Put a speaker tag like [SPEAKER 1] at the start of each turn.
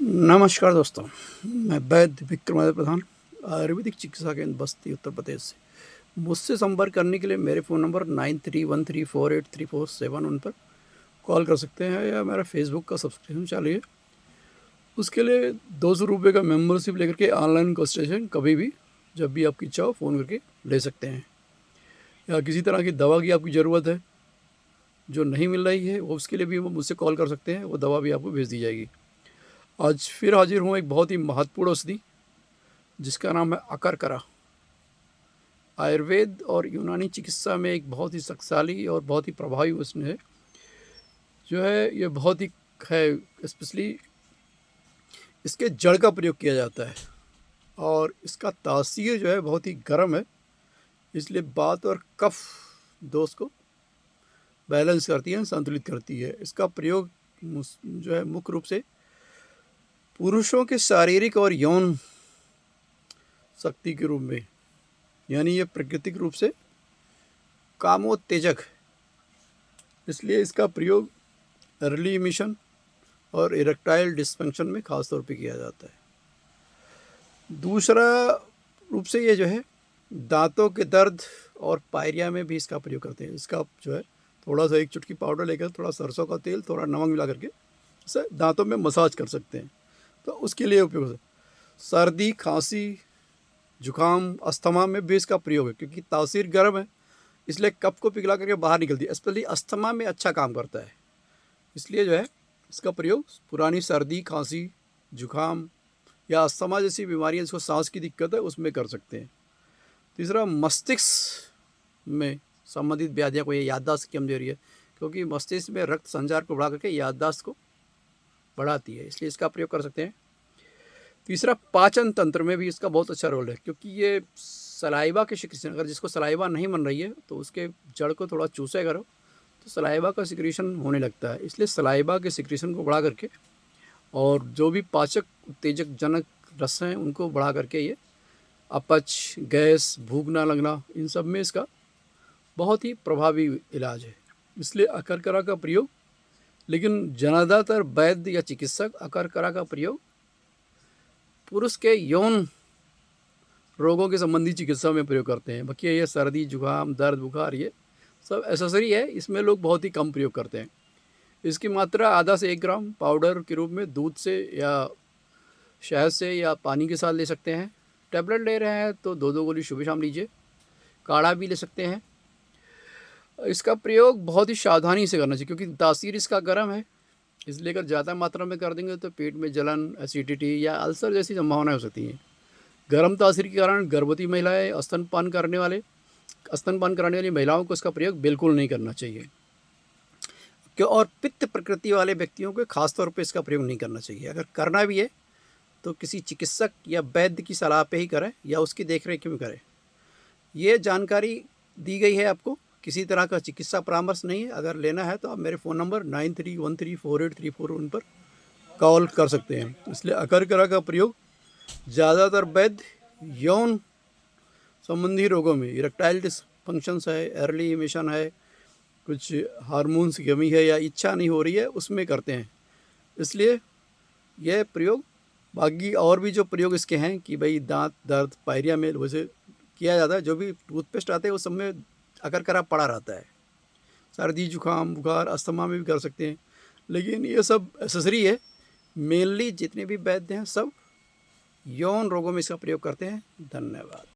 [SPEAKER 1] नमस्कार दोस्तों, मैं वैद्य विक्रमादित्य प्रधान, आयुर्वेदिक चिकित्सा केंद्र बस्ती उत्तर प्रदेश से। मुझसे संपर्क करने के लिए मेरे फ़ोन नंबर 9313483471 पर कॉल कर सकते हैं या मेरा फेसबुक का सब्सक्रिप्शन चालू है। उसके लिए 200 रुपये का मेंबरशिप लेकर के ऑनलाइन कंसल्टेशन कभी भी जब भी आपकी इच्छा हो फ़ोन करके ले सकते हैं। या किसी तरह की दवा की आपकी ज़रूरत है जो नहीं मिल रही है, वो उसके लिए भी मुझसे कॉल कर सकते हैं, वो दवा भी आपको भेज दी जाएगी। आज फिर हाजिर हूँ एक बहुत ही महत्वपूर्ण औषधि जिसका नाम है अकरकरा। आयुर्वेद और यूनानी चिकित्सा में एक बहुत ही शक्तिशाली और बहुत ही प्रभावी औषधि है। जो है ये बहुत ही है, स्पेशली इसके जड़ का प्रयोग किया जाता है और इसका तासीर जो है बहुत ही गर्म है, इसलिए वात और कफ दोष को बैलेंस करती है, संतुलित करती है। इसका प्रयोग जो है मुख्य रूप से पुरुषों के शारीरिक और यौन शक्ति के रूप में, यानी ये प्राकृतिक रूप से कामोत्तेजक है, इसलिए इसका प्रयोग अर्ली इमिशन और इरेक्टाइल डिस्फंक्शन में खास तौर पे किया जाता है। दूसरा रूप से ये जो है दांतों के दर्द और पायरिया में भी इसका प्रयोग करते हैं। इसका जो है थोड़ा सा एक चुटकी पाउडर लेकर थोड़ा सरसों का तेल थोड़ा नमक मिला करके इसे दांतों में मसाज कर सकते हैं, तो उसके लिए उपयोग होता है। सर्दी खांसी जुकाम अस्थमा में भी इसका प्रयोग है, क्योंकि तासीर गर्म है इसलिए कफ को पिघला करके बाहर निकलती है। स्पेशली अस्थमा में अच्छा काम करता है, इसलिए जो है इसका प्रयोग पुरानी सर्दी खांसी जुकाम या अस्थमा जैसी बीमारियां जिसको सांस की दिक्कत है उसमें कर सकते हैं। तीसरा, मस्तिष्क में संबंधित व्याधियाँ को, ये याददाश्त की कमजोरी है, क्योंकि मस्तिष्क में रक्त संचार को बढ़ा करके याददाश्त को बढ़ाती है, इसलिए इसका प्रयोग कर सकते हैं। तीसरा, पाचन तंत्र में भी इसका बहुत अच्छा रोल है, क्योंकि ये सलाइवा के सिक्रीशन, अगर जिसको सलाइवा नहीं बन रही है तो उसके जड़ को थोड़ा चूसे करो तो सलाइवा का सिक्रीशन होने लगता है, इसलिए सलाइवा के सिक्रीशन को बढ़ा करके और जो भी पाचक उत्तेजक जनक रस हैं उनको बढ़ा करके ये अपच, गैस, भूख ना लगना, इन सब में इसका बहुत ही प्रभावी इलाज है। इसलिए अकरकरा का प्रयोग, लेकिन ज़्यादातर वैद्य या चिकित्सक अकरकरा का प्रयोग पुरुष के यौन रोगों के संबंधी चिकित्सा में प्रयोग करते हैं। बाकी ये सर्दी जुकाम दर्द बुखार ये सब एसेसरी है, इसमें लोग बहुत ही कम प्रयोग करते हैं। इसकी मात्रा आधा से 1 ग्राम पाउडर के रूप में दूध से या शहद से या पानी के साथ ले सकते हैं। टैबलेट ले रहे हैं तो 2-2 गोली सुबह शाम लीजिए। काढ़ा भी ले सकते हैं। इसका प्रयोग बहुत ही सावधानी से करना चाहिए, क्योंकि तासीर इसका गर्म है, इसलिए अगर ज़्यादा मात्रा में कर देंगे तो पेट में जलन, एसिडिटी या अल्सर जैसी संभावनाएं हो सकती हैं। गर्म तासीर के कारण गर्भवती महिलाएं, स्तनपान कराने वाली महिलाओं को इसका प्रयोग बिल्कुल नहीं करना चाहिए। क्यों? और पित्त प्रकृति वाले व्यक्तियों को खास तौर पे इसका प्रयोग नहीं करना चाहिए। अगर करना भी है तो किसी चिकित्सक या वैद्य की सलाह पे ही करें या उसकी देखरेख में करें। ये जानकारी दी गई है आपको, किसी तरह का चिकित्सा परामर्श नहीं है। अगर लेना है तो आप मेरे फ़ोन नंबर 9313483441 पर कॉल कर सकते हैं। इसलिए अकरकरा का प्रयोग ज़्यादातर वैद्य यौन संबंधी रोगों में, इरेक्टाइल डिसफंक्शंस है, अर्ली इमिशन है, कुछ हार्मोन्स की कमी है या इच्छा नहीं हो रही है, उसमें करते हैं। इसलिए यह प्रयोग, बाकी और भी जो प्रयोग इसके हैं कि भाई दांत दर्द पायरिया में वैसे किया जाता है, जो भी टूथपेस्ट आते हैं उस सब में अकरकरा पड़ा रहता है। सर्दी जुकाम बुखार अस्थमा में भी कर सकते हैं, लेकिन ये सब एसेसरी है। मेनली जितने भी वैद्य हैं सब यौन रोगों में इसका प्रयोग करते हैं। धन्यवाद।